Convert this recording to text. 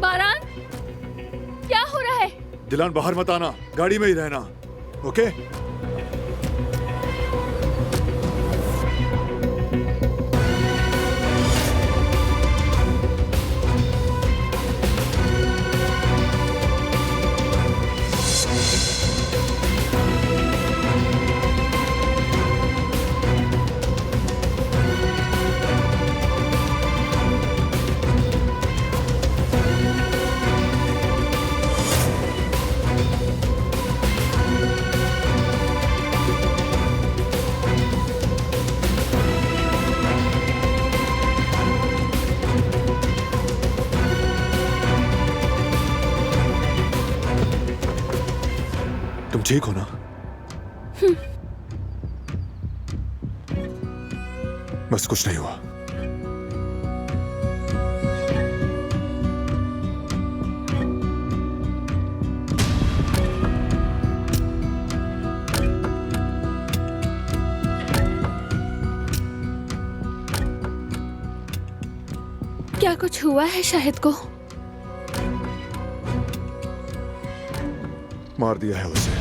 बारान, क्या हो रहा है? दिलान बाहर मत आना, गाड़ी में ही रहना, ओके? तुम ठीक हो ना? बस कुछ नहीं हुआ। क्या कुछ हुआ है शाहिद को? मार दिया है उसे।